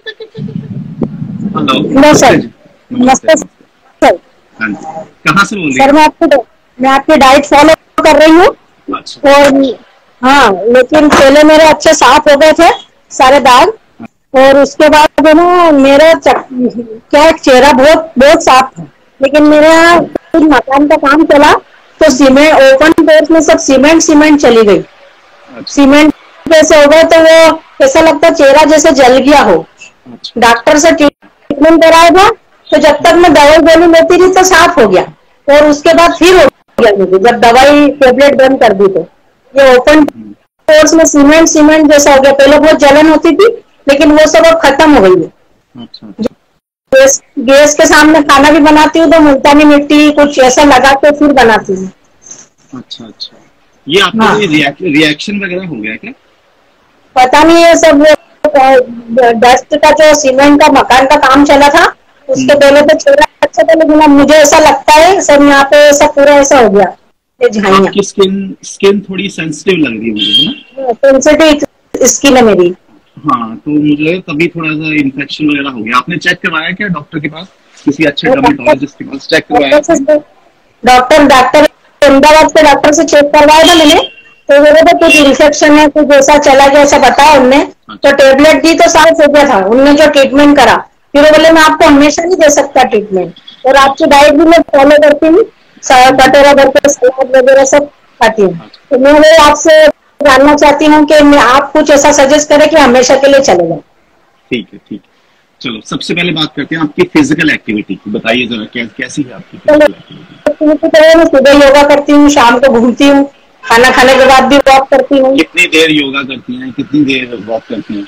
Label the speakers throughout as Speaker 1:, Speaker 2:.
Speaker 1: Hello.
Speaker 2: Hello sir.
Speaker 1: नमस्ते
Speaker 2: नमस्ते
Speaker 1: नमस्ते।
Speaker 2: सर।
Speaker 1: हाँ जी, कहाँ से बोल रही
Speaker 2: सर
Speaker 1: हैं?
Speaker 2: मैं आपकी डाइट फॉलो कर रही हूँ।
Speaker 1: अच्छा।
Speaker 2: और हाँ, लेकिन पहले मेरे अच्छे साफ हो गए थे सारे दाग। और उसके बाद है ना मेरा क्या चेहरा बहुत बहुत साफ था। लेकिन मेरे यहाँ कुछ मकान का काम चला तो सीमेंट ओपन पेट में सब सीमेंट सीमेंट चली गई।
Speaker 1: अच्छा।
Speaker 2: सीमेंट जैसे हो गए तो वो ऐसा लगता चेहरा जैसे जल गया हो।
Speaker 1: अच्छा।
Speaker 2: डॉक्टर से ट्रीटमेंट कराया था तो जब तक मैं दवाई गोली लेती थी तो साफ हो गया। और उसके बाद फिर हो गया मुझे जब दवाई टेबलेट बंद कर दी तो ये ओपन पोर्स में सीमेंट सीमेंट जैसा हो गया। पहले बहुत जलन होती थी लेकिन वो सब अब खत्म हो गई है।
Speaker 1: अच्छा। अच्छा।
Speaker 2: गैस के सामने खाना भी बनाती हूँ तो मुल्तानी मिट्टी कुछ ऐसा लगा के फिर बनाती हूँ।
Speaker 1: अच्छा। अच्छा, ये आपको
Speaker 2: हाँ,
Speaker 1: कोई रिएक्शन वगैरह हो गया क्या?
Speaker 2: पता नहीं है सब डस्ट का जो सीमेंट का मकान का काम चला था उसके
Speaker 1: हम्म।
Speaker 2: पहले तो चेहरा अच्छा था लेकिन अब मुझे ऐसा लगता है सब यहाँ पे सब पूरा ऐसा हो गया ये झाइयाँ।
Speaker 1: आपकी स्किन स्किन थोड़ी सेंसिटिव लग रही है मुझे, है ना?
Speaker 2: सेंसिटिव स्किन है मेरी।
Speaker 1: हाँ, तो मुझे तभी थोड़ा सा इन्फेक्शन वगैरह हो गया। आपने चेक करवाया क्या डॉक्टर के पास? किसी अच्छे डर्मेटोलॉजिस्ट के पास चेक करवाया आपने?
Speaker 2: डॉक्टर डॉक्टर अहमदाबाद के डॉक्टर से चेक करवाया था मैंने। तो बोले तो कुछ इन्फेक्शन है कुछ ऐसा चला गया ऐसा बताया उनने। तो
Speaker 1: अच्छा।
Speaker 2: टेबलेट दी तो साफ हो गया था उनने जो ट्रीटमेंट करा। फिर वो बोले मैं आपको हमेशा नहीं दे सकता ट्रीटमेंट और आपकी
Speaker 1: अच्छा।
Speaker 2: डाइट भी मैं फॉलो करती हूँ।
Speaker 1: हम्म।
Speaker 2: कटोरा भर के सलाद वगैरह सब खाती हूँ।
Speaker 1: अच्छा।
Speaker 2: तो मैं वो आपसे जानना चाहती हूँ कि मैं आप कुछ ऐसा सजेस्ट करें कि हमेशा के लिए चले जाए।
Speaker 1: ठीक है, ठीक है। चलो, सबसे पहले बात करते हैं आपकी फिजिकल एक्टिविटी की। बताइए जरा, कैसी है आपकी
Speaker 2: तो
Speaker 1: फिजिकल एक्टिविटी?
Speaker 2: मैं सुबह योगा करती हूँ शाम को घूमती हूँ खाना खाने के बाद भी वॉक करती हूँ।
Speaker 1: कितनी देर योगा करती हैं, कितनी देर वॉक करती हैं?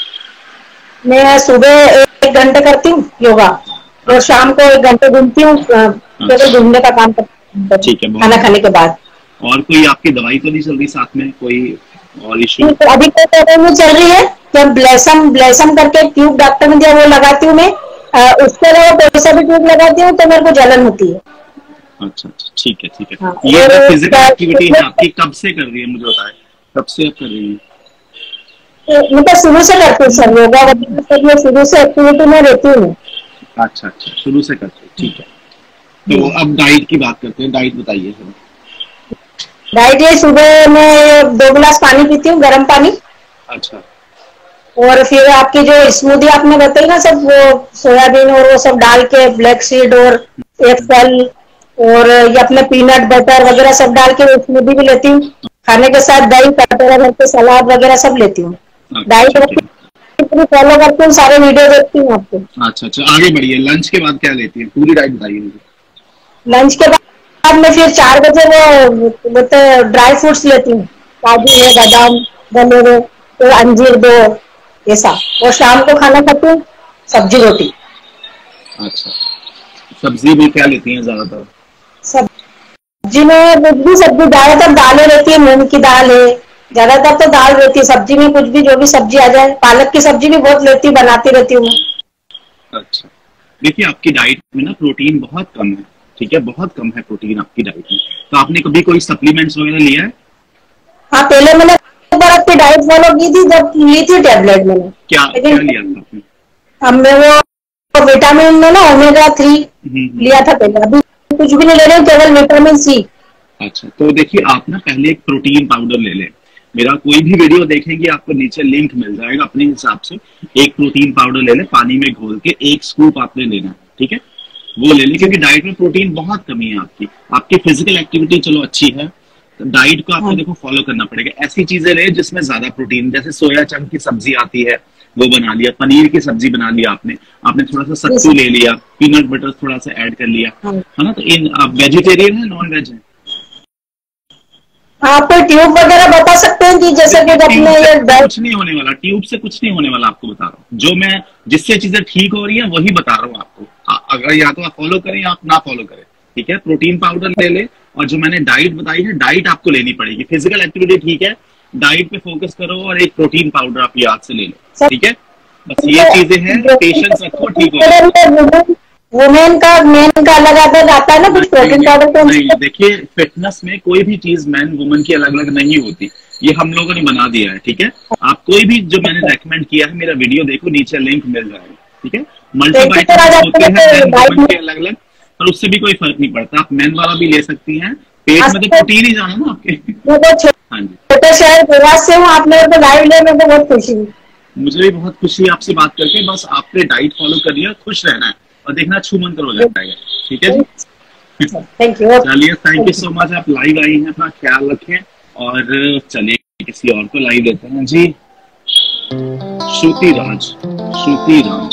Speaker 2: मैं सुबह 1 घंटे करती हूँ योगा और
Speaker 1: अच्छा।
Speaker 2: शाम को 1 घंटे घूमती हूँ केवल
Speaker 1: अच्छा।
Speaker 2: घूमने का काम करती हूँ
Speaker 1: ठीक है, बहुत
Speaker 2: खाना खाने
Speaker 1: बढ़िया।
Speaker 2: के बाद।
Speaker 1: और कोई आपकी दवाई तो नहीं चल रही साथ में, कोई और इश्यू?
Speaker 2: ठीक है, अभी तो दवाई चल रही है जब ब्लेसम ब्लेसम करके ट्यूब डॉक्टर ने दिया वो लगाती हूँ मैं। उसके अलावा कोई सा भी ट्यूब लगाती हूँ तो मेरे को जलन होती है।
Speaker 1: अच्छा अच्छा, ठीक है ठीक है।
Speaker 2: हाँ,
Speaker 1: ये
Speaker 2: और
Speaker 1: जो फिजिकल एक्टिविटी है आपकी कब से कर रही है, मुझे बताएं। कब से आप कर रही हैं?
Speaker 2: मतलब शुरू से करती हूँ सर योगा वगैरह सब ये शुरू से एक्टिविटी में रहती हूँ।
Speaker 1: अच्छा अच्छा, शुरू से करते हैं, ठीक है। तो अब डाइट की बात करते हैं, डाइट बताइए जरा।
Speaker 2: डाइट ये सुबह में 2 गिलास पानी पीती हूँ गर्म पानी।
Speaker 1: अच्छा।
Speaker 2: और फिर आपकी जो स्मूदी आपने बताई ना सब वो सोयाबीन और वो सब डाल के ब्लैक सीड और एक फल और ये अपने पीनट बटर वगैरह सब डाल के स्मूदी भी लेती हूँ। खाने के साथ दही कटोरा भर के सलाद वगैरह सब लेती हूँ।
Speaker 1: अच्छा,
Speaker 2: डाइट
Speaker 1: ठीक है।
Speaker 2: फॉलो करती हूँ सारे वीडियो देखती हूँ आपको।
Speaker 1: अच्छा अच्छा, आगे बढ़िए। लंच के बाद क्या लेती है, पूरी डाइट बताइए मुझे।
Speaker 2: लंच के बाद में फिर 4 बजे वो ड्राई फ्रूट्स लेती हूँ। काजू है बादाम गन्ने में तो अंजीर दो ऐसा। और शाम को खाना खाती हूँ सब्जी रोटी।
Speaker 1: अच्छा, सब्जी में क्या लेती हैं ज्यादातर?
Speaker 2: सब्जी में कुछ भी सब्जी ज्यादातर दालें रहती है मूंग की दाल है। ज्यादातर तो दाल रहती है सब्जी में कुछ भी जो भी सब्जी आ जाए पालक की सब्जी भी बहुत लेती बनाती रहती हूँ।
Speaker 1: अच्छा, देखिए आपकी डाइट में ना प्रोटीन बहुत कम है। ठीक है, बहुत कम है प्रोटीन आपकी डाइट में। तो आपने कभी कोई सप्लीमेंट्स वगैरह लिया है?
Speaker 2: हाँ, पहले मैंने एक बार आपकी डाइट फॉलो की थी जब ली थी टेबलेट मैंने।
Speaker 1: क्या क्या
Speaker 2: लेकिन
Speaker 1: लिया था आपने?
Speaker 2: अब मैं वो विटामिन में ना ओमेगा 3
Speaker 1: हम्म।
Speaker 2: लिया था पहले। अभी कुछ भी नहीं ले रही हूँ केवल विटामिन C।
Speaker 1: अच्छा, तो देखिए आप ना पहले एक प्रोटीन पाउडर ले लें। मेरा कोई भी वीडियो देखेंगे आपको नीचे लिंक मिल जाएगा, अपने हिसाब से एक प्रोटीन पाउडर ले लें, पानी में घोल के 1 स्कूप आपने लेना है, ठीक है। वो ले लें, क्योंकि डाइट में प्रोटीन बहुत कमी है आपकी। आपकी फिजिकल एक्टिविटी चलो अच्छी है, तो डाइट को आपको
Speaker 2: हाँ,
Speaker 1: देखो फॉलो करना पड़ेगा। ऐसी चीजें ले जिसमें ज्यादा प्रोटीन, जैसे सोया चंक की सब्जी आती है वो बना लिया, पनीर की सब्जी बना लिया आपने आपने थोड़ा सा सत्तू ले लिया, पीनट बटर थोड़ा सा ऐड कर लिया,
Speaker 2: हाँ।
Speaker 1: है ना। तो इन आप वेजिटेरियन है नॉन वेज है?
Speaker 2: आप कोई ट्यूब वगैरह बता सकते हैं कि जैसे
Speaker 1: देखिए
Speaker 2: कि
Speaker 1: ट्यूब
Speaker 2: अपने
Speaker 1: से
Speaker 2: ये
Speaker 1: कुछ नहीं होने वाला, ट्यूब से कुछ नहीं होने वाला, आपको बता रहा हूँ। जो मैं जिससे चीजें ठीक हो रही है वही बता रहा हूँ आपको। अगर या तो आप फॉलो करें या आप ना फॉलो करें, ठीक है। प्रोटीन पाउडर ले ले, और जो मैंने डाइट बताई है डाइट आपको लेनी पड़ेगी। फिजिकल एक्टिविटी ठीक है, डाइट पे फोकस करो और एक प्रोटीन पाउडर आप याद से ले लो, ठीक है। बस ये चीजें हैं, पेशेंस रखो, ठीक हो जाएगा।
Speaker 2: वुमेन का मेन का अलग अलग आता है ना कुछ प्रोटीन
Speaker 1: नहीं
Speaker 2: पाउडर
Speaker 1: नहीं,
Speaker 2: तो
Speaker 1: देखिए फिटनेस में कोई भी चीज मैन वुमन की अलग अलग नहीं होती। ये हम लोगों ने बना दिया है, ठीक है। आप कोई भी जो मैंने रेकमेंड किया है, मेरा वीडियो देखो, नीचे लिंक मिल जाएगा, ठीक है, मल्टीवाइटामिन होते हैं के अलग अलग, पर उससे भी कोई फर्क नहीं पड़ता, आप मेन वाला भी ले सकती हैं, पेट में तो प्रोटीन ही जाना ना आपके। हाँ जी,
Speaker 2: छोटे शहर प्रवास से हूँ, आपने तो लाइव लिया, मैं तो बहुत खुशी हूँ।
Speaker 1: मुझे भी बहुत खुशी है आपसे बात करके, बस आपने डाइट फॉलो करिए और खुश रहना है, और देखना छू मंतर हो जाएगा। ठीक है जी,
Speaker 2: थैंक यू।
Speaker 1: चलिए, थैंक यू सो मच, आप लाइव आई हैं, अपना ख्याल रखें, और चलिए किसी और को लाइव लेते हैं जी। श्रुति राज, श्रुति राज।